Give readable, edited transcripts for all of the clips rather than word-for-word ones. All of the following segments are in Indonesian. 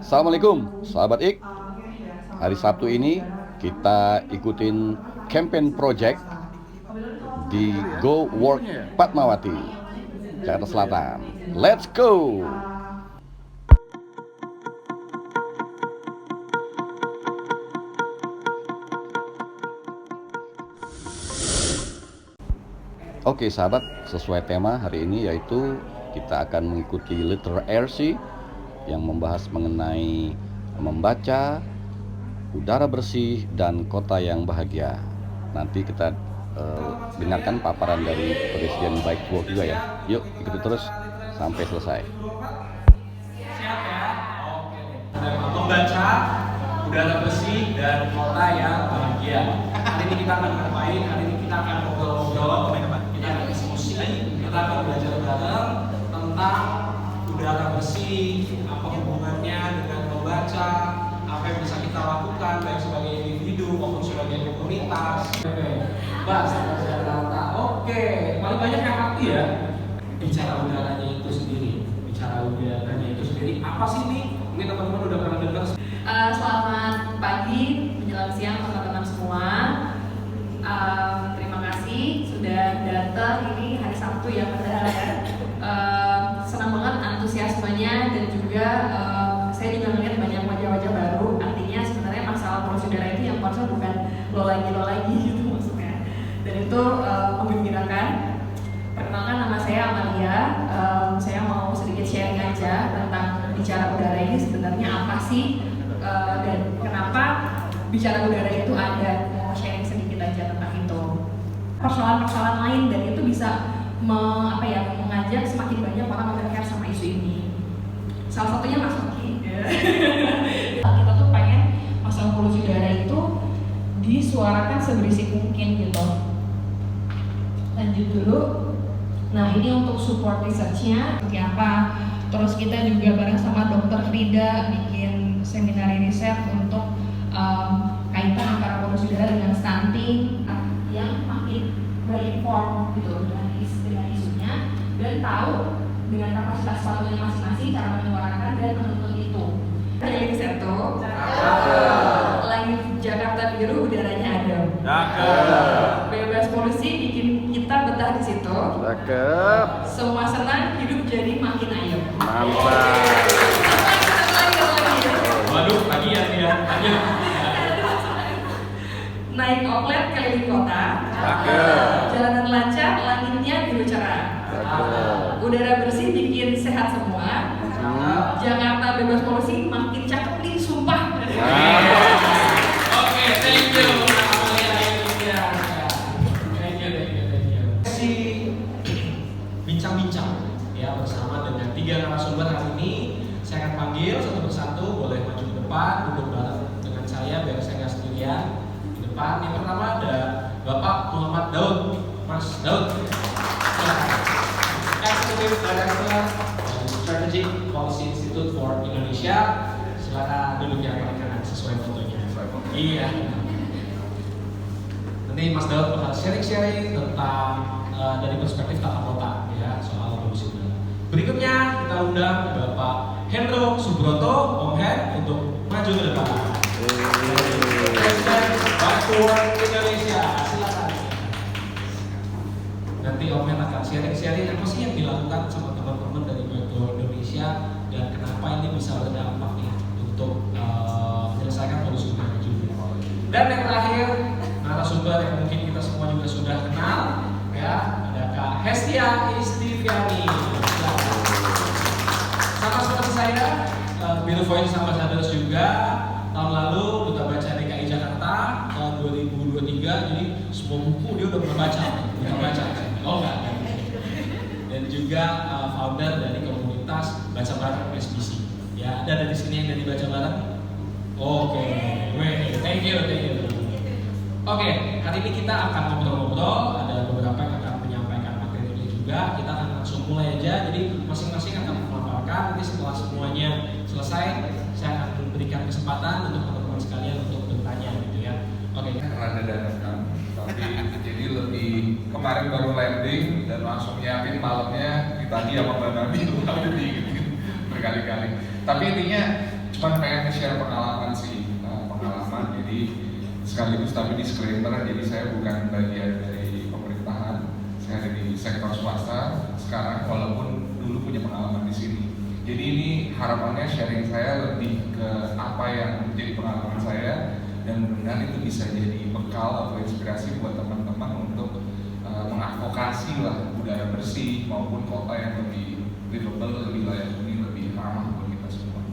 Assalamualaikum sahabat Ik. Hari Sabtu ini kita ikutin campaign project di Go Work Fatmawati, Jakarta Selatan. Let's go. Oke sahabat, sesuai tema hari ini yaitu kita akan mengikuti Literary yang membahas mengenai membaca, udara bersih, dan kota yang bahagia. Nanti kita dengarkan paparan dari Presiden Bike Walk juga ya. Yuk ikuti terus sampai selesai. Siap ya? Oke. Membaca, udara bersih, dan kota yang bahagia. Hari ini kita akan ngapain? Hari ini kita akan ngobrol-ngobrol, kita akan diskusi, kita akan belajar bareng tentang udara bersih, apa hubungannya dengan membaca, apa yang bisa kita lakukan baik sebagai individu maupun sebagai komunitas. Bahas Jakarta. Oke, paling banyak yang ngerti ya bicara udaranya itu sendiri. Bicara udaranya itu sendiri. Apa sih nih? Ini teman-teman udah pernah dengar? Selamat pagi, menjelang siang teman-teman semua. Terima kasih sudah datang. Ini hari Sabtu ya, padahal senang banget antusiasmenya dan juga saya juga melihat banyak wajah-wajah baru. Artinya sebenarnya masalah polusi udara itu yang concern bukan lo lagi gitu maksudnya. Dan itu menggembirakan. Perkenalkan, nama saya Amalia. Saya mau sedikit sharing aja tentang bicara udara ini sebenarnya apa sih dan kenapa bicara udara itu ada. Mau sharing sedikit aja tentang itu. Persoalan-persoalan lain dan itu bisa mengajak semakin banyak orang memikir sama isu ini. Salah satunya Mas Oki. Kita tuh pengen masalah polusi udara itu disuarakan seberisik mungkin gitu. Lanjut dulu. Nah ini untuk support research-nya seperti apa. Terus kita juga bareng sama Dr. Frida bikin seminar riset untuk kaitan antara polusi udara dengan stunting yang makin berinform gitu dengan isunya dan tahu dengan kapasitas sepatunya masing-masing cara menyuarakan dan menuntut itu. Jadi riset tuh langit Jakarta biru, udaranya adem. Bebas polusi bikin kita betah di situ. Semua senang, hidup jadi makin ayem. Mantap. Waduh, bagian ya. Naik oplet keliling kota. Jalanan lancar, langitnya biru cerah. Udara bersih bikin sehat semua. Jakarta bebas polusi makin cakep nih, sumpah. Oke, thank you. Bincang-bincang ya bersama dengan 3 narasumber hari ini. Saya akan panggil satu persatu, boleh maju ke depan, duduk bareng dengan saya biar saya nggak sendirian di depan. Yang pertama ada Bapak Muhammad Daud. Mas Daud, Executive Director Strategic Policy Institute for Indonesia. Silakan duduk yang paling kanan sesuai fotonya. Iya. Nanti Mas Daud bakal sharing-sharing tentang dari perspektif tata kota ya soal polusi udara. Berikutnya kita undang Bapak Hendro Subroto, Om Hen, untuk maju ke depan. Presiden Bike Indonesia, silakan. Nanti Om Hen akan sharing-sharing apa sih yang dilakukan sama teman-teman dari Bike Indonesia dan kenapa ini bisa berdampak nih untuk menyelesaikan polusi udara juga. Dan yang terakhir narasumber yang mungkin kita semua juga sudah kenal ya, ada Kak Hestia Istiviani. Sama seperti saya, Biru Voice Ambassadors juga. Tahun lalu Duta Baca DKI Jakarta tahun 2023. Jadi semua buku dia udah pernah baca. Duta Baca. Oh enggak. Dan juga founder dari komunitas Baca Bareng SBC. Ya, ada dari sini yang dari Baca Bareng. Oke, thank you. Oke, hari ini kita akan ngobrol-ngobrol. Ada beberapa yang akan menyampaikan materinya juga. Kita akan langsung mulai aja. Jadi masing-masing akan memaparkan. Nanti setelah semuanya selesai, saya akan memberikan kesempatan untuk teman-teman sekalian untuk bertanya gitu ya. Oke. Karena dadakan, tapi jadi lebih kemarin baru landing dan langsung nyiapin malamnya ditagi sama Mbak Nabi udah gitu berkali-kali. Tapi intinya Cuman pengen share pengalaman sih, pengalaman. Jadi sekaligus tapi disclaimer, jadi saya bukan bagian dari pemerintahan, saya ada di sektor swasta sekarang, walaupun dulu punya pengalaman di sini. Jadi ini harapannya sharing saya lebih ke apa yang menjadi pengalaman saya, dan mudah-mudahan itu bisa jadi bekal atau inspirasi buat teman-teman untuk mengadvokasi lah udara bersih maupun kota yang lebih livable, lebih layak huni, lebih ramah buat kita semua.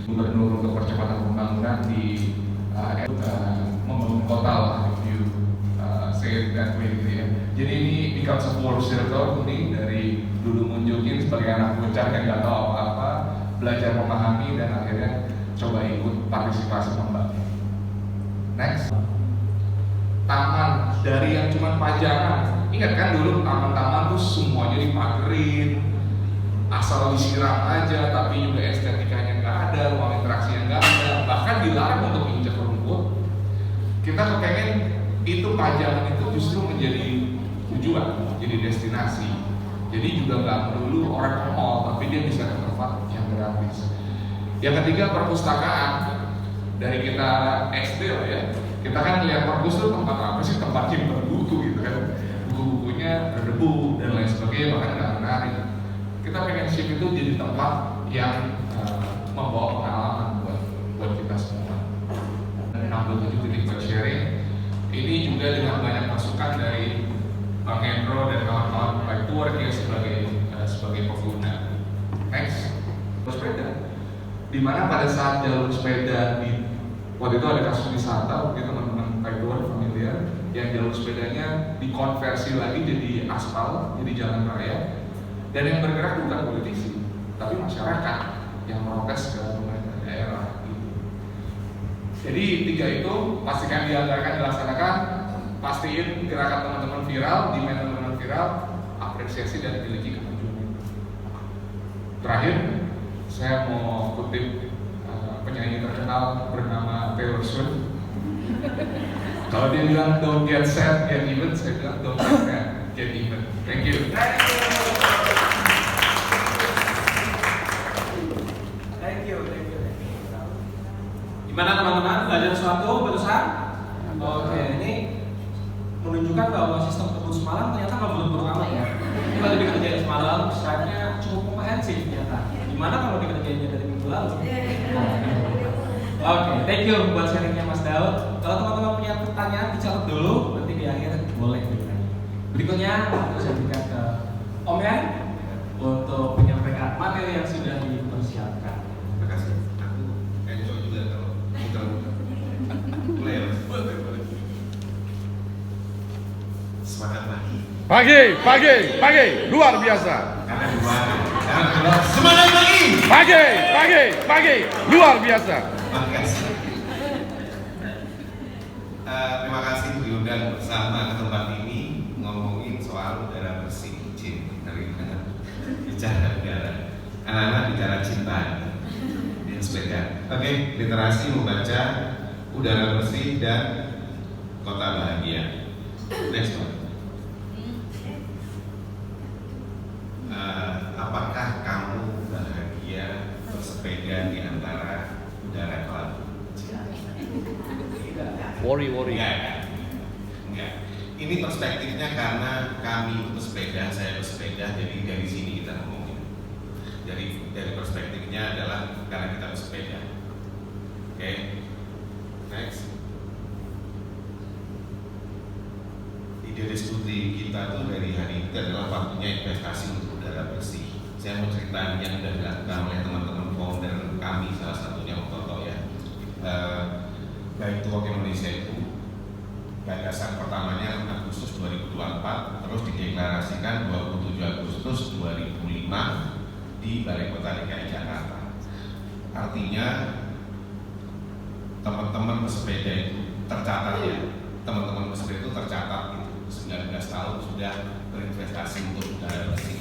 Gubernur untuk percepatan pembangunan di membangun kota lah, if you say it that way gitu ya. Jadi ini becomes a full circle nih, dari dulu munculin sebagai anak bocah yang nggak tahu apa-apa, belajar memahami dan akhirnya coba ikut partisipasi membangun. Next, taman dari yang cuma pajangan. Ingat kan dulu taman-taman tuh semuanya dipagerin, asal disiram aja, tapi juga estetikanya nggak ada, ruang interaksinya nggak ada, bahkan dilarang untuk injak rumput. Kita kepengen itu pajangan itu justru menjadi tujuan, jadi destinasi. Jadi juga nggak melulu orang ke mall, tapi dia bisa ke tempat yang gratis. Yang ketiga, perpustakaan. Dari kita SD lah ya, kita kan lihat perpus itu tempat apa sih? Tempat simpen buku gitu kan, buku-bukunya berdebu dan lain sebagainya, bahkan nggak menarik. Kita pengen shift itu jadi tempat yang membawa pengalaman buat kita semua. 67 titik buat sharing. Ini juga dengan banyak masukan dari Bang Hendro dan kawan-kawan Bike to Work ya sebagai pengguna. Next, sepeda. Dimana pada saat jalur sepeda waktu itu ada kasus wisata, mungkin teman-teman Bike to Work familiar, yang jalur sepedanya dikonversi lagi jadi aspal, jadi jalan raya. Dan yang bergerak bukan politisi, tapi masyarakat yang protes ke pemerintah daerah. Jadi tiga itu pastikan dianggarkan, dilaksanakan, pastiin gerakan teman-teman viral, demand teman-teman viral, apresiasi dan miliki kemajuan. Terakhir, saya mau kutip penyanyi terkenal bernama Taylor Swift. Kalau dia bilang don't get sad, get even, saya bilang don't get mad, get even. Thank you. Gimana teman-teman, belajar sesuatu barusan? Oke, ini menunjukkan bahwa sistem kebun semalam ternyata nggak buruk-buruk amat ya. Kita lebih kerjain semalam, slide-nya cukup komprehensif ternyata. Gimana kalau dikerjainnya dari minggu lalu? Oke, thank you buat sharingnya Mas Daud. Kalau teman-teman punya pertanyaan dicatat dulu, nanti di akhir boleh bertanya. Berikutnya saya berikan ke Om Yan untuk menyampaikan materi yang sudah dipersiapkan. Terima kasih. Aku enjoy juga kalau muter-muter. Mulai ya Mas? Boleh. Semangat pagi, luar biasa. karena dua. Semangat Pagi, luar biasa. Makasih. Terima kasih diundang bersama ke tempat ini ngomongin soal udara bersih. Dari bicara udara, anak-anak bicara cinta dan sepeda. Oke, literasi membaca udara bersih dan kota bahagia. Next one. Apakah kamu bahagia bersepeda di antara udara kelabu? Worry. Enggak. Ini perspektifnya karena kami bersepeda, saya bersepeda, jadi dari sini kita ngomongin. Dari perspektifnya adalah karena kita bersepeda. Oke. Next. Ide diskusi kita tuh dari hari ini adalah waktunya investasi untuk udara bersih. Saya mau cerita yang sudah dilakukan oleh teman-teman founder kami, salah satunya Om Toto ya. Bike to Work Indonesia itu gagasan pertamanya Agustus 2024, terus dideklarasikan 27 Agustus 2005 di Balai Kota DKI Jakarta. Artinya teman-teman bersepeda itu tercatat ya, teman-teman bersepeda itu tercatat gitu. 19 tahun sudah berinvestasi untuk udara bersih.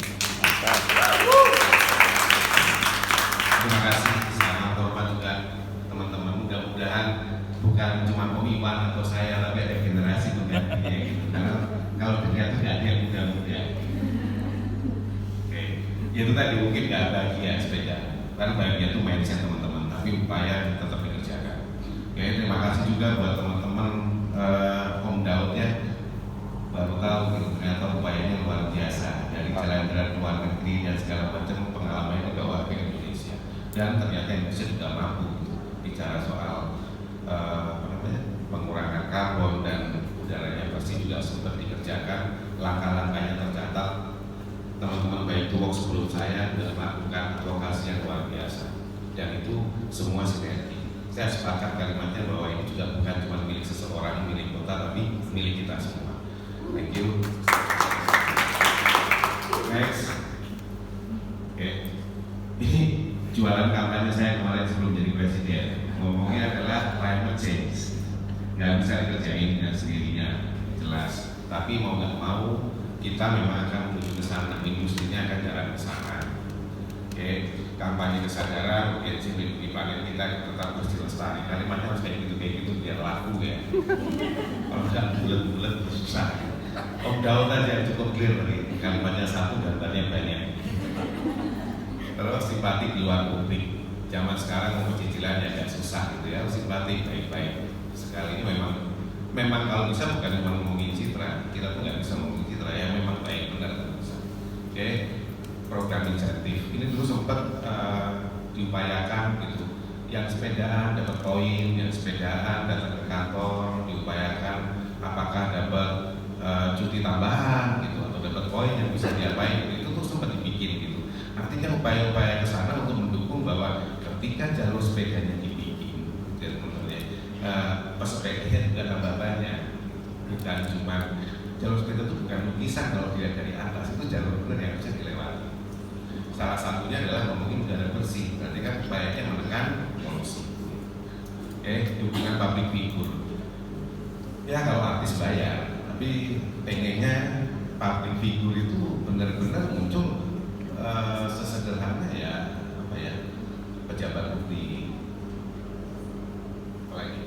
Terima kasih, selamat hormat juga teman-teman. Mudah-mudahan bukan cuma Iwan atau saya, tapi ada generasi menggantinya gitu. Karena kalau dunia itu nggak ada yang muda-muda. Oke, itu tadi mungkin nggak bahagia sepeda. Karena bahagia itu mindset teman-teman. tapi upaya tetap dikerjakan. Oke, terima kasih juga buat teman-teman Om Daud ya, baru tahu gitu, ternyata upayanya luar biasa dari jalan-jalan ke luar negeri dan segala macam pengalamannya dibawa ke Indonesia, dan ternyata Indonesia juga mampu gitu, bicara soal pengurangan karbon dan udaranya bersih juga sempat dikerjakan, langkah-langkahnya tercatat. Teman-teman baik itu waktu sebelum saya sudah melakukan advokasi yang luar biasa, dan itu semua sinergi. Saya sepakat kalimatnya bahwa ini juga bukan cuma milik seseorang, milik kota, tapi milik kita semua. Thank you. Next. Oke. Ini jualan kampanye saya kemarin sebelum jadi presiden. Ngomongnya adalah climate change. Nggak bisa dikerjain dengan sendirinya, jelas. Tapi mau nggak mau, kita memang akan menuju ke sana. Industrinya akan jalan ke sana. Oke. Kampanye kesadaran, urgensi melindungi planet kita tetap harus dilestarikan. Kalimatnya harus kayak gitu biar laku ya. Kalau nggak bulat-bulat susah. Om Daud aja cukup clear tadi, kalimatnya satu gambarnya banyak. Terus simpatik di luar publik. Zaman sekarang mau cicilan agak susah gitu ya, simpatik baik-baik. Sekali ini memang kalau bisa bukan cuma ngomongin citra, kita tuh nggak bisa ngomongin citra ya, memang baik benar bisa. Oke, program insentif ini dulu sempat diupayakan gitu. Yang sepedaan dapat poin, yang sepedaan datang ke kantor diupayakan apakah dapat cuti tambahan gitu atau dapat poin yang bisa diapain gitu. Itu tuh sempat dibikin gitu. Artinya upaya-upaya ke sana untuk mendukung bahwa ketika jalur sepedanya dibikin, pesepedanya juga tambah banyak. Bukan cuma jalur sepeda itu bukan lukisan kalau dilihat dari atas, itu jalur benar yang bisa dilewati. Salah satunya adalah ngomongin udara bersih, berarti kan upayanya menekan polusi. Dukungan public figure. Ya kalau artis bayar, tapi pengennya public figure itu benar-benar muncul sesederhana ya apa ya, pejabat publik. Apalagi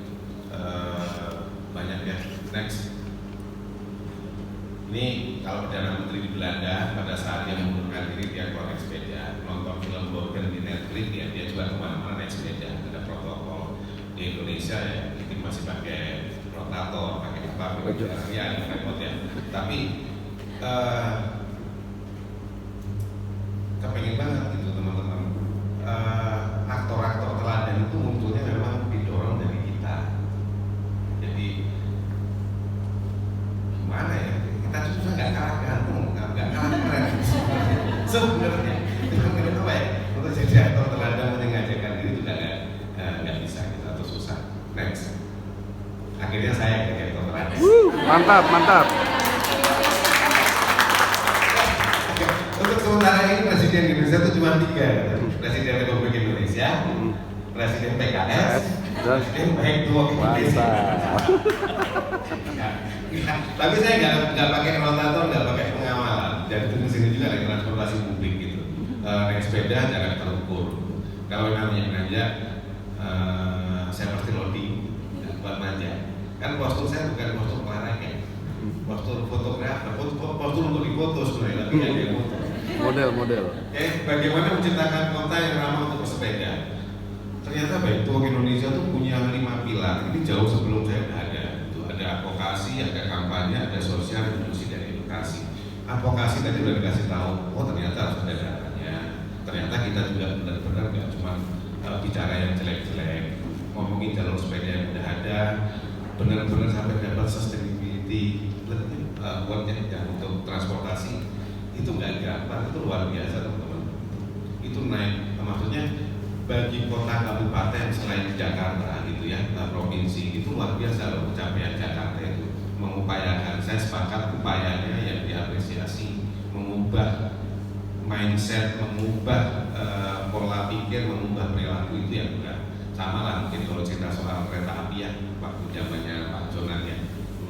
banyak ya. Next. Ini kalau Perdana Menteri di Belanda pada saat dia mengundurkan diri dia keluar naik sepeda, nonton film Borgen di Netflix ya, dia juga kemana-mana naik sepeda, ada protokol. Di Indonesia ya kita masih pakai rotator, pakai apa, ya remote ya. Tapi kepengen banget gitu teman-teman. Aktor-aktor teladan itu munculnya memang didorong dari kita. Jadi gimana ya? Kita susah nggak kalah ganteng, nggak kalah keren. Sebenarnya itu kenapa ya? Untuk jadi aktor teladan mengajarkan diri juga nggak bisa gitu atau susah. Next. Akhirnya saya jadi aktor teladan. Mantap. Untuk sementara ini presiden Indonesia itu cuma 3, presiden Republik Indonesia, presiden PKS, presiden baik dua Indonesia. Tapi saya nggak pakai rotator, nggak pakai pengawalan. Jadi di sini juga ada transportasi publik gitu. Naik sepeda jarak terukur. Kalau namanya ngajak, saya pasti loading buat manja. Kan postur saya bukan postur olahraga, postur fotografer, postur untuk difoto sebenarnya, tapi nggak ada foto. Model. Bagaimana menciptakan kota yang ramah untuk bersepeda? Ternyata Baik Tua Indonesia tuh punya 5 pilar. Ini jauh sebelum saya ada. Itu ada advokasi, ada kampanye, ada sosial, inklusi, dan edukasi. Advokasi tadi udah dikasih tahu, oh ternyata harus ada datanya. Ternyata kita juga benar-benar nggak cuma bicara yang jelek-jelek, ngomongin jalur sepeda yang udah ada, benar-benar sampai dapat sustainability, buatnya yang untuk transportasi. Itu nggak gampang, itu luar biasa teman-teman. Itu naik, maksudnya bagi kota kabupaten selain Jakarta gitu ya, provinsi itu luar biasa loh pencapaian Jakarta itu. Mengupayakan, saya sepakat upayanya yang diapresiasi, mengubah mindset, mengubah pola pikir, mengubah perilaku itu yang berat. Sama lah mungkin kalau cerita soal kereta api ya, waktu zamannya Pak Jonan ya.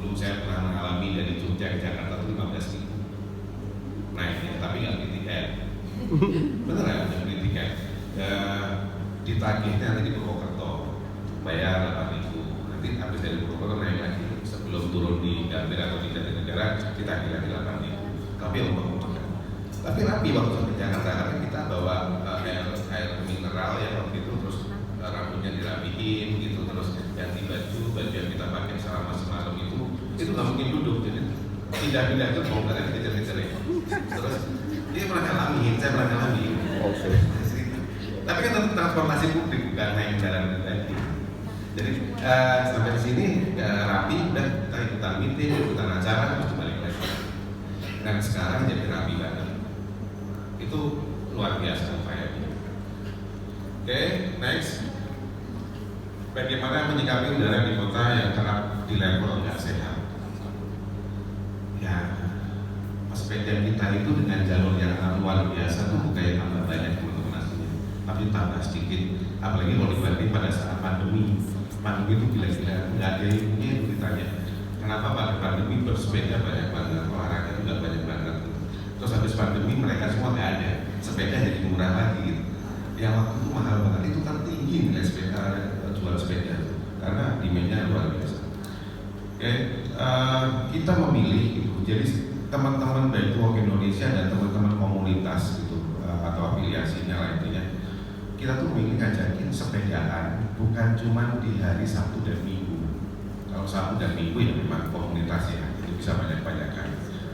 Dulu saya pernah mengalami dari Jogja ke Jakarta itu 15.000 naiknya, tapi nggak beli tiket. Bener ya, nggak beli tiket. Ditagihnya nanti di Purwokerto, bayar 8.000. Nanti habis dari Purwokerto naik lagi. Sebelum turun di Gambir atau di Jatinegara, ditagih lagi 8.000. Tapi yang membutuhkan. Tapi rapi waktu sampai Jakarta, karena kita bawa air mineral ya waktu itu, terus bersihin gitu, terus ganti baju yang kita pakai selama semalam itu nggak mungkin duduk, jadi pindah-pindah itu bongkarnya dikejar-kejar ya. Terus dia pernah ngalamin, saya pernah ngalamin. Oke. Tapi kan tetap transportasi publik bukan naik kendaraan pribadi. Jadi sampai di sini rapi, udah kita ikutan meeting, ikutan acara, terus balik lagi. Dan sekarang jadi rapi banget. Itu luar biasa upayanya. Oke, next. Bagaimana menyikapi udara di kota yang kerap di level nggak sehat? Ya, pesepeda kita itu dengan jalur yang luar biasa tuh bukan yang tambah banyak teman-teman aslinya, tapi tambah sedikit. Apalagi kalau dibanding pada saat pandemi itu gila-gila, nggak ada ilmunya itu ditanya. Kenapa pada pandemi bersepeda banyak banget, olahraga juga banyak banget. Terus habis pandemi mereka semua nggak ada, sepeda jadi murah lagi gitu. Yang waktu itu mahal banget, itu kan tinggi nilai sepeda, jual sepeda karena demandnya luar biasa. Oke, kita memilih gitu. Jadi teman-teman baik itu Walk Indonesia dan teman-teman komunitas gitu atau afiliasinya lah intinya, kita tuh memilih ngajakin sepedaan bukan cuma di hari Sabtu dan Minggu. Kalau Sabtu dan Minggu ya memang komunitas ya, itu bisa banyak-banyakan.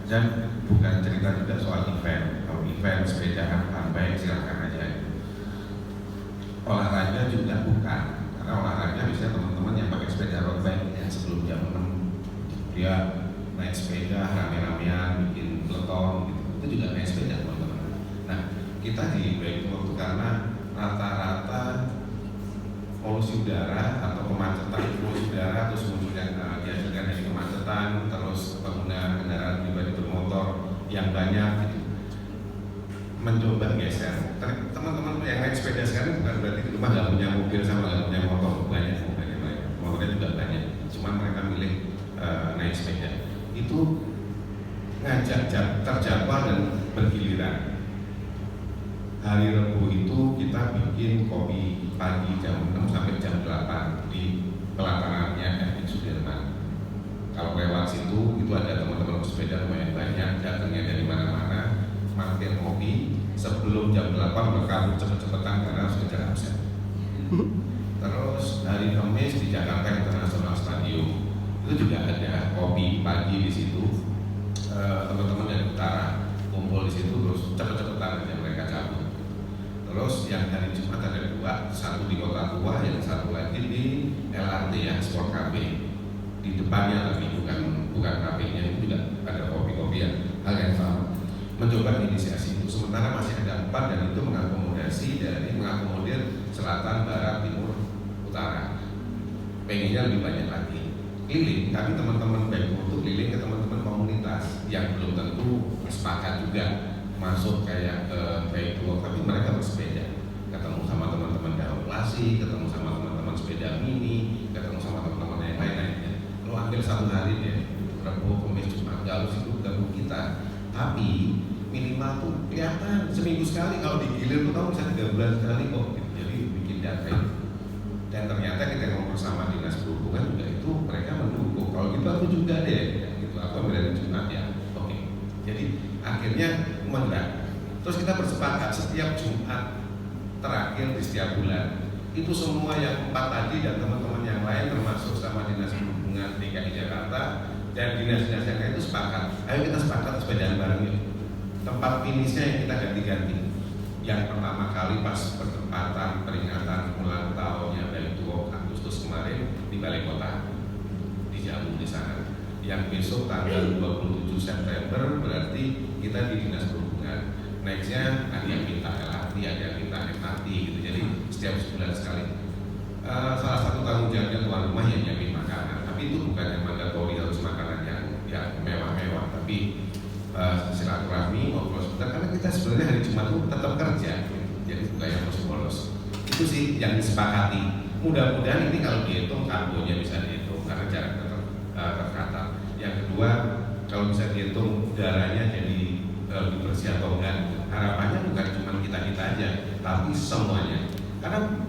Dan bukan cerita juga soal event. Kalau event sepedaan baik silakan aja. Olahraga juga bukan, karena olahraga bisa teman-teman yang pakai sepeda road bike yang sebelum jam 6 dia naik sepeda rame-ramean bikin peloton gitu, itu juga naik sepeda teman-teman. Nah kita di Baik waktu karena rata-rata polusi udara atau kemacetan polusi udara terus kemudian dihasilkan dari kemacetan, terus pengguna kendaraan pribadi bermotor yang banyak gitu, mencoba geser. Teman-teman yang naik sepeda sekarang bukan berarti di rumah nggak punya mobil sama nggak punya motor, banyak mobilnya mereka, motornya juga banyak. Cuma mereka milih naik sepeda. Itu ngajak terjadwal dan bergiliran. Hari Rabu itu kita bikin kopi pagi jam 6 sampai jam 8 di pelatarannya FX Sudirman. Kalau lewat situ itu ada teman-teman sepeda lumayan banyak, datangnya dari mana-mana, mampir kopi. Sebelum jam 8 berkabut cepet-cepetan karena harus kejar absen. Terus hari Kamis di Jakarta International Stadium itu juga ada kopi pagi di situ. Teman-teman dari utara kumpul di situ terus cepet-cepetan aja mereka cabut. Terus yang hari Jumat ada dua, satu di Kota Tua, yang satu lagi di LRT ya, Sport Cafe. Di depannya tapi bukan cafe-nya itu juga ada kopi-kopi yang hal yang sama. Mencoba inisiasi itu, sementara masih ada 4 dan itu mengakomodir selatan, barat, timur, utara. Pengennya lebih banyak lagi. Keliling, kami teman-teman baik untuk keliling ke teman-teman komunitas yang belum tentu sepakat juga masuk kayak ke baik walk, tapi mereka bersepeda, ketemu sama teman-teman daun plastik, ketemu sama teman-teman sepeda mini, ketemu sama teman-teman yang lain-lainnya. Lo ambil satu hari deh, Rabu, Kamis, Jumat, gak harus itu gabung kita, tapi minimal tuh kelihatan seminggu sekali, kalau digilir tuh tahu bisa 3 bulan sekali kok gitu. Jadi bikin data itu. Dan ternyata kita ngobrol sama dinas perhubungan juga itu mereka mendukung. Kalau gitu aku juga deh, gitu aku ambil dari Jumat ya. Oke. Jadi akhirnya menggerak. Terus kita bersepakat setiap Jumat terakhir di setiap bulan itu semua yang 4 tadi dan teman-teman yang lain termasuk sama dinas perhubungan DKI Jakarta dan dinas-dinas yang lain itu sepakat. Ayo kita sepakat sepedaan bareng yuk. Tempat finishnya yang kita ganti-ganti. Yang pertama kali pas pertempatan peringatan ulang tahunnya Baik to Agustus kemarin di Balai Kota di Jambu di sana. Yang besok tanggal 27 September berarti kita di dinas perhubungan. Nextnya ada yang minta LRT, ada yang minta MRT gitu. Jadi setiap sebulan sekali. Salah satu tanggung jawabnya tuan rumah yang nyiapin makanan. Tapi itu bukan yang mandatori harus makanan yang mewah-mewah, tapi silaturahmi ngobrol sebentar karena kita sebenarnya hari Jumat itu tetap kerja gitu. Jadi bukan yang bolos. Itu sih yang disepakati. Mudah-mudahan ini kalau dihitung karbonya bisa dihitung karena jarak tercatat. Yang kedua kalau bisa dihitung udaranya jadi lebih bersih atau enggak. Harapannya bukan cuma kita aja, tapi semuanya. Karena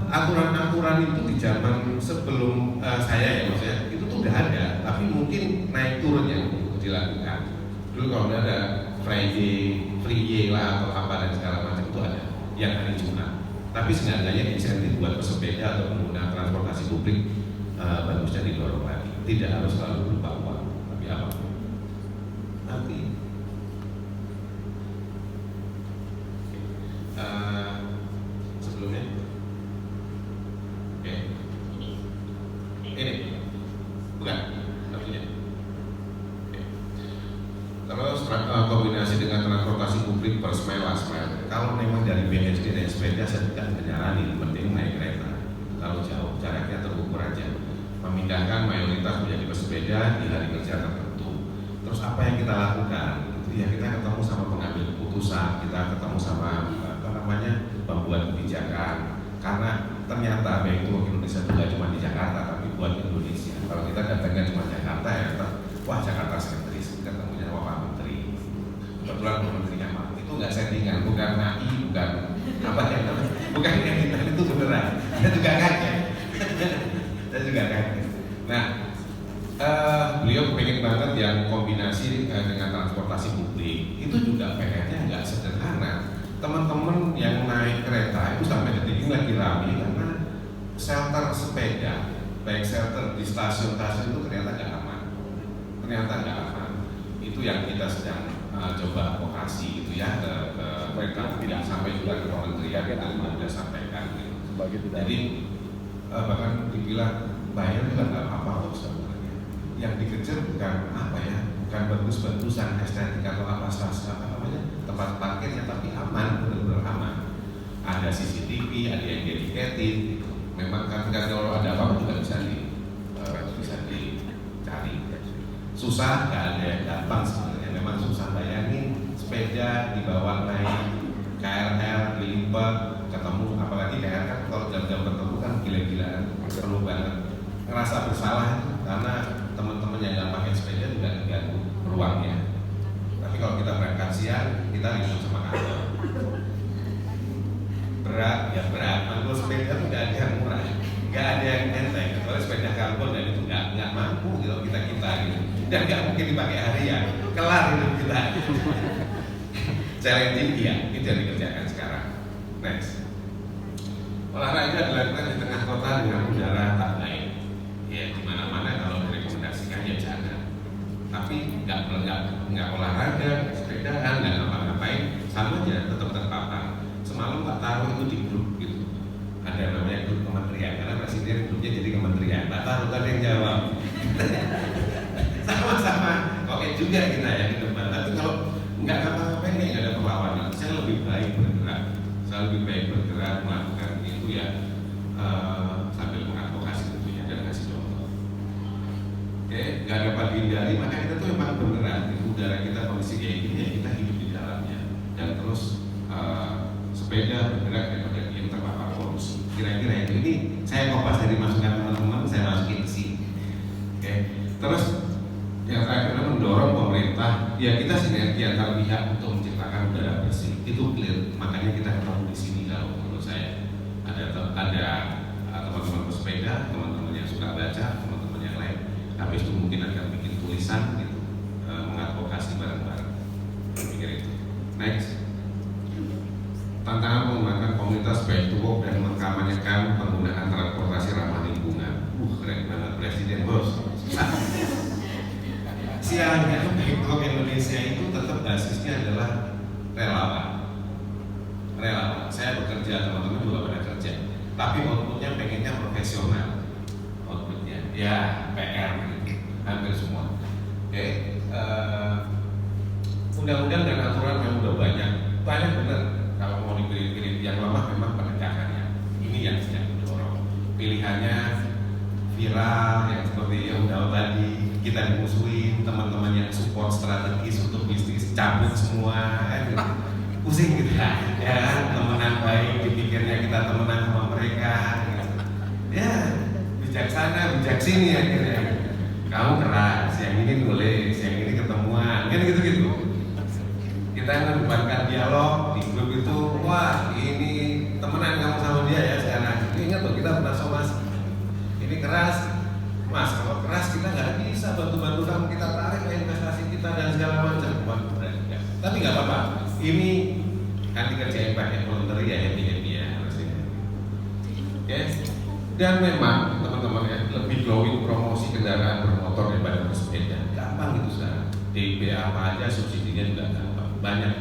aturan-aturan itu di zaman sebelum saya ya maksudnya itu tuh udah ada, tapi mungkin naik turun yang dilakukan. Dulu kalau ada Friday, free lah atau apa dan segala macam itu ada yang hari Jumat. Tapi seenggaknya insentif buat pesepeda sepeda atau pengguna transportasi publik bagusnya didorong lagi. Tidak harus selalu berupa uang, tapi apapun. Nanti sebelumnya, oke, ini bukan artinya. Oke. Terus kombinasi dengan transportasi publik per smile last mile. Kalau memang dari BSD dan sepeda saya tidak menyarani, penting naik kereta. Kalau jauh jaraknya terukur aja. Memindahkan mayoritas menjadi bersepeda di hari kerja tertentu. Terus apa yang kita lakukan? Itu ya kita ketemu sama pengambil keputusan, kita ketemu sama pembuat kebijakan. Karena ternyata baik itu Indonesia juga cuma di Jakarta, tapi buat Indonesia. Kalau kita datangnya cuma Jakarta ya, wah Jakarta sentris, kita ketemunya sama Pak Menteri. Kebetulan Pak Menterinya Pak itu nggak settingan, bukan AI, bukan apa ya, bukan editan, itu beneran. Saya juga kaget. Saya juga kaget. Nah, beliau pengen banget yang kombinasi dengan transportasi publik. Itu juga PR-nya nggak sederhana. Teman-teman yang naik kereta itu sampai detik ini lagi ramai karena shelter sepeda, baik shelter di stasiun-stasiun itu ternyata nggak aman. Ternyata nggak aman. Itu yang kita sedang coba advokasi gitu ya ke mereka, tidak sampai juga ke kementerian kita sudah sampaikan gitu. Jadi bahkan dibilang bayar juga nggak apa-apa loh sebenarnya. Yang dikejar bukan apa ya, bukan bagus-bagusan estetik atau apa tempat parkirnya, tapi aman, benar-benar aman. Ada CCTV, ada yang dedicated. Memang kan kalau ada apa-apa juga bisa dicari. Susah, nggak ada yang gampang sebenarnya. Memang susah, bayangin sepeda dibawa naik KRL, dilipat, ketemu, apalagi KRL kalau jam-jam bertemu kan gila-gilaan, perlu banget. Ngerasa bersalah karena teman-teman yang nggak pakai sepeda juga mengganggu ruangnya. Tapi kalau kita berangkat siang, kita ribut sama kantor. Berat, ya berat. Kalau sepeda itu nggak ada yang murah, nggak ada yang enteng. Kecuali sepeda karbon dan itu nggak mampu gitu kita gitu. Dan nggak mungkin dipakai harian, kelar hidup kita. Challenging ya, itu yang dikerjakan sekarang. Next, olahraga dilakukan di tengah kota dengan udara tak baik. Ya di mana-mana kalau direkomendasikan ya jangan. Tapi nggak olahraga, sepedaan, nggak ngapa-ngapain, sama aja tetap terpapar. Semalam Pak taruh itu di grup gitu, ada namanya grup kementerian, karena presiden grupnya jadi kementerian. Pak taruh kan yang jawab. Sama-sama, oke juga kita ya di depan. Tapi kalau nggak ngapa-ngapain nggak ada perlawanan, saya lebih baik bergerak, melakukan itu ya sambil mengadvokasi tentunya dan ngasih contoh. Oke, nggak dapat dihindari, maka kita tuh memang beneran di udara kita kondisi kayak gini ya kita hidup di dalamnya dan terus sepeda bergerak daripada yang terpapar polusi. Kira-kira itu ini saya kopas dari masukan teman-teman, saya masukin ke sini. Oke, terus yang terakhir adalah mendorong pemerintah ya kita sinergi antar pihak untuk menciptakan udara bersih. Itu clear, makanya kita ketemu di sini kalau menurut saya ada teman-teman bersepeda, teman-teman yang suka baca, teman-teman yang lain. Habis itu mungkin akan bikin tulisan gitu, mengadvokasi bareng-bareng. Pikir itu. Next, tantangan mengembangkan komunitas baik to work dan mengkampanyekan penggunaan transportasi ramah lingkungan. Keren banget presiden bos. Sialnya baik to work Indonesia itu tetap basisnya adalah relawan. Saya bekerja, teman-teman juga pada kerja. Tapi outputnya pengennya profesional. Outputnya ya PR gitu, hampir semua. Oke, undang-undang dan aturan memang udah banyak benar. Kalau mau dipilih yang lemah memang penegakannya. Ini yang sedang didorong. Pilihannya viral yang seperti yang udah tadi kita dimusuhin, teman-teman yang support strategis untuk bisnis cabut semua, pusing gitu ya, temenan baik dipikirnya kita temenan sama mereka, ya bijaksana, bijaksini akhirnya. Kamu keras, yang ini nulis, yang ini ketemuan, kan gitu-gitu. Kita mengedepankan dialog di grup itu, wah ini temenan kamu sama dia ya sekarang. Ingat loh kita pernah somasi. Ini keras, mas kalau keras kita nggak bisa bantu-bantu kamu, kita tarik ke investasi kita dan segala macam. Tapi nggak apa-apa. Ini kan dikerjain pakai volunteer ya, happy ya harusnya. Oke, Dan memang teman-teman ya, lebih glowing promosi kendaraan bermotor daripada bersepeda. Gampang gitu sekarang. DP apa aja subsidinya juga gampang, banyak.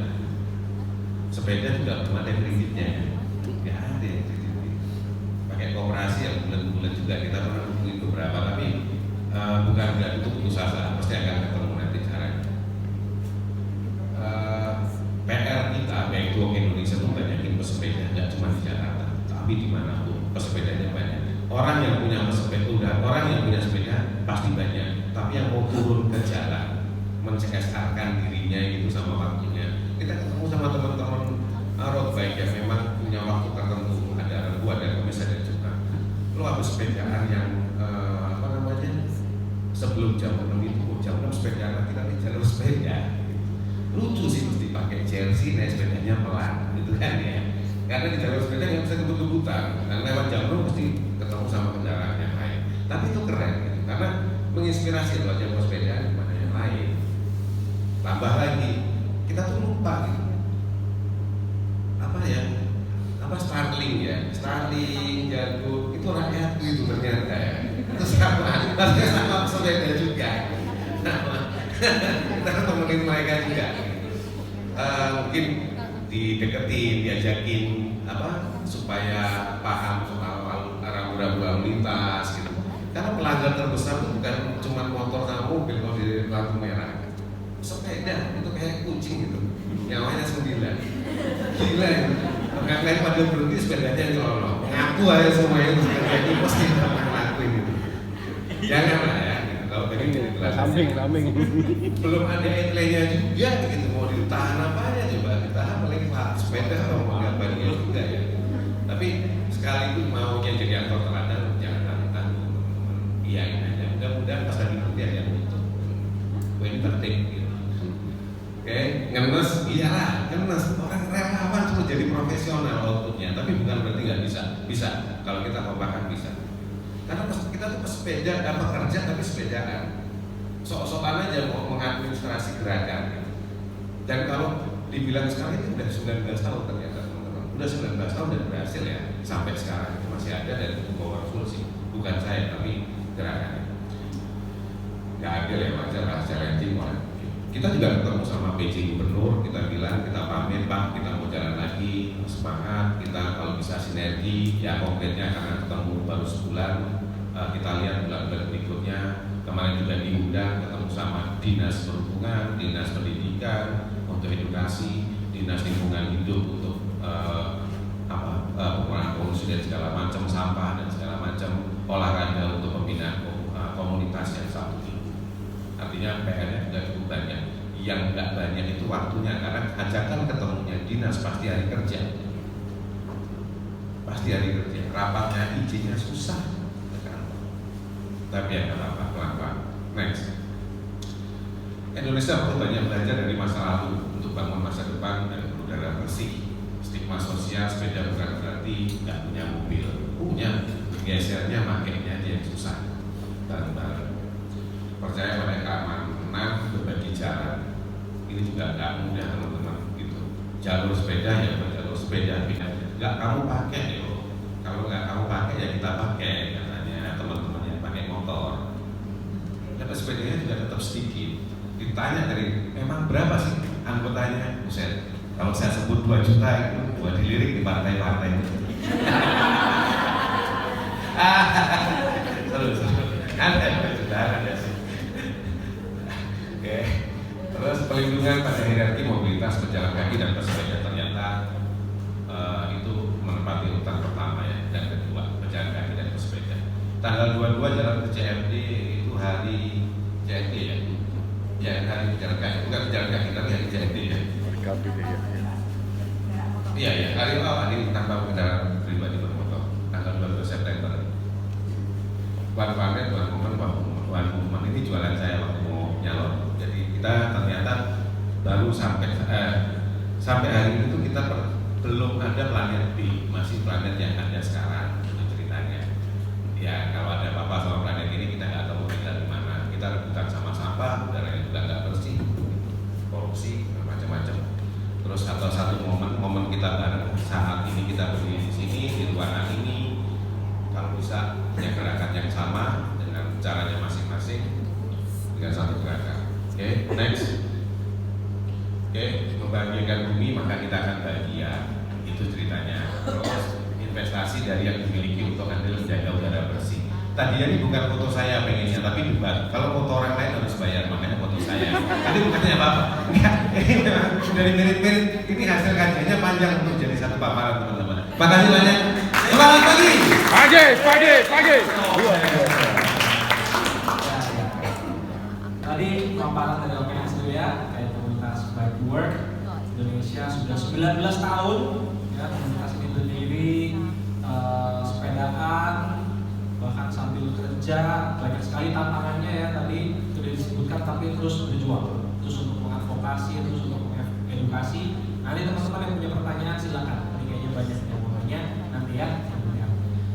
Sepeda juga belum ada kreditnya, nggak ada yang kredit. Pakai koperasi yang bulan-bulan juga kita pernah hubungi beberapa, tapi bukan berarti itu putus asa, pasti akan ketemu nanti caranya. PR kita, baik itu Indonesia itu banyakin pesepeda, nggak cuma di Jakarta, tapi dimanapun pesepedanya banyak. Orang yang punya pesepeda, orang yang punya sepeda pasti banyak, tapi yang mau turun ke jalan, men-CSR-kan dirinya itu sama waktunya. Kita ketemu sama teman-teman road bike yang memang punya waktu tertentu, ada Rabu, ada Kamis, ada Jumat. Lo habis sepedaan yang sebelum jam 6 itu, jam 6 sepedaan kita di jalur sepeda. Lucu sih mesti pakai jersey, naik sepedanya pelan, gitu kan ya. Karena di jalur sepeda nggak bisa kebut-kebutan, dan lewat jalur mesti ketemu sama kendaraan yang lain. Tapi itu keren, gitu. Karena menginspirasi loh jalur sepeda di mana yang lain. Tambah lagi, kita tuh lupa gitu. Starling ya, Starling, Jago, itu rakyat itu ternyata ya. Itu sama sepeda juga. Kita temenin mereka juga. Mungkin dideketin, diajakin supaya paham soal rambu-rambu lalu lintas gitu. Karena pelanggan terbesar itu bukan cuma motor sama mobil kalau di lampu merah. Sepeda itu kayak kucing gitu, nyawanya 9. Gila ya. Orang lain pada berhenti sepedanya nyolong. Ngaku aja semuanya sepedanya pasti pernah ngelakuin itu. Jangan lah ya. Kalau tadi Samping. belum ada etlenya juga gitu, mau ditahan apanya coba, ditahan paling sepeda atau mau gambarnya juga ya. Tapi sekali itu maunya jadi aktor teladan, jangan lakukan teman-teman. Iyain aja, mudah-mudahan pas lagi nanti ada yang butuh. Ini penting gitu. Oke, ngenes, iyalah, ngenes. Orang relawan cuma jadi profesional outputnya, tapi bukan berarti nggak bisa. Bisa, kalau kita kompakan bisa. Karena kita tuh pesepeda, kerja tapi sepedaan. Sok-sokan aja mau mengadministrasi gerakan. Dan kalau dibilang sekarang itu udah 19 tahun ternyata teman-teman. Udah 19 tahun dan berhasil ya. Sampai sekarang itu masih ada dan itu powerful sih. Bukan saya, tapi gerakannya. Gak adil ya, wajar lah challenging orang. Kita juga ketemu sama PJ Gubernur, kita bilang, kita pamit Pak, kita mau jalan lagi, semangat, kita kalau bisa sinergi, ya konkretnya karena ketemu baru sebulan, kita lihat bulan-bulan berikutnya. Kemarin juga diundang ketemu sama Dinas Perhubungan, Dinas Pendidikan untuk edukasi, Dinas Lingkungan Hidup untuk pengurangan polusi dan segala macam, sampah dan segala macam, olahraga untuk pembinaan komunitas yang satu ini. Artinya PR-nya juga cukup banyak. Yang nggak banyak itu waktunya, karena ajakan ketemunya dinas pasti hari kerja. Rapatnya izinnya susah. Tapi ya nggak apa-apa, pelan-pelan. Next. Indonesia perlu banyak belajar dari masa lalu untuk bangun masa depan dan udara bersih. Stigma sosial sepeda bukan berarti nggak punya mobil. Punya, gesernya makainya aja yang susah. Bareng-bareng. Percaya pada keamanan, berbagi jalan. Ini juga nggak mudah teman-teman gitu. Jalur sepeda ya bukan jalur sepeda, nggak kamu pakai ya. Kalau nggak kamu pakai ya kita pakai, katanya teman-teman yang pakai motor. Tapi sepedanya juga tetap sedikit. Ditanya dari memang berapa sih anggotanya? Buset, kalau saya sebut 2 juta itu buat dilirik di partai-partai itu. Seru. Ada sih. Oke. Terus pelindungan pada hierarki mobilitas pejalan kaki dan pesepeda ternyata itu menempati urutan pertama ya, dan kedua pejalan kaki dan pesepeda. Tanggal 22 jalan ke CFD itu hari CFD ya. Ya hari pejalan kaki, bukan pejalan kaki tapi hari CFD ya. Iya hari tanpa kendaraan pribadi bermotor. Tanggal 22 September. Tuan Momen ini jualan saya waktu mau nyalon. Jadi kita ternyata baru sampai hari ini tuh kita belum ada planet B, masih planet yang ada sekarang itu ceritanya. Ya kalau ada apa-apa sama planet ini kita nggak tahu kita di mana. Kita rebutan sama sampah, udaranya juga nggak bersih, korupsi macam-macam. Terus atau satu momen kita bareng saat ini kita berdiri di sini di ruangan ini, kalau bisa punya gerakan yang sama dengan caranya masing-masing dengan satu gerakan. Oke, next. Oke, membahagiakan bumi maka kita akan bahagia. Itu ceritanya. Terus investasi dari yang dimiliki untuk andil menjaga udara bersih. Tadinya ini bukan foto saya pengennya, tapi debat. Kalau foto orang lain harus bayar, makanya foto saya. Tadi bukannya apa-apa. Enggak, ini memang dari merit-merit. Ini hasil kajiannya panjang untuk jadi satu paparan teman-teman. Makasih banyak. Selamat pagi. Pagi. Tadi paparan dari OPS dulu ya, kayak komunitas Bike to Work Indonesia sudah 19 tahun ya, komunitas ini berdiri, sepedaan, bahkan sambil kerja, banyak sekali tantangannya ya tadi sudah disebutkan, tapi terus berjuang, terus untuk mengadvokasi, terus untuk mengedukasi. Nanti teman-teman yang punya pertanyaan silakan, tadi kayaknya banyak yang mau nanya nanti ya, kemudian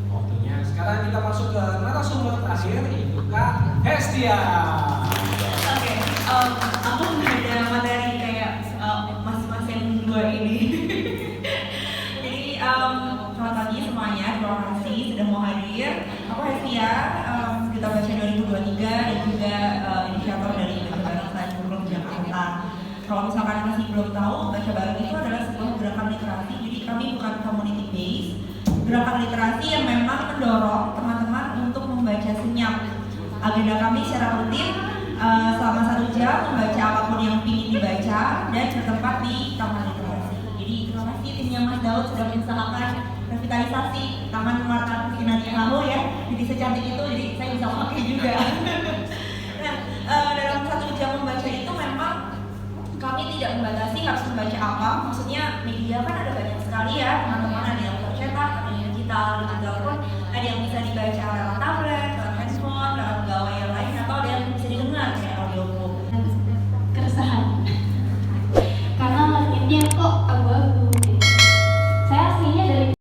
waktunya. Sekarang kita masuk ke narasumber terakhir, yaitu Kak Hestia. Oke, aku nggak ada materi kayak mas-mas yang dua ini. Jadi selamat pagi semuanya, terima kasih sudah mau hadir. Aku Hestia, Duta Baca 2023 dan juga inisiator dari Baca Bareng Selain Burung Jakarta. Kalau misalkan masih belum tahu, Baca Bareng itu adalah sebuah gerakan literasi. Jadi kami bukan community based, gerakan literasi yang memang mendorong teman-teman untuk membaca senyap. Agenda kami secara rutin selama 1 jam membaca apapun yang ingin dibaca dan bertempat di taman literasi. Jadi terima kasih timnya Mas Daud sudah mengusahakan revitalisasi Taman Marta Kinania Lalu ya. Jadi secantik itu, jadi saya bisa pakai juga. Nah, dalam 1 jam membaca itu memang kami tidak membatasi harus membaca apa. Maksudnya media kan ada banyak sekali ya teman-teman, ada yang tercetak, ada yang digital, pun ada yang bisa dibaca lewat tablet, lewat handphone, lewat gawai yang lain, atau ada yang bisa didengar kayak audiobook. Keresahan karena akhirnya kok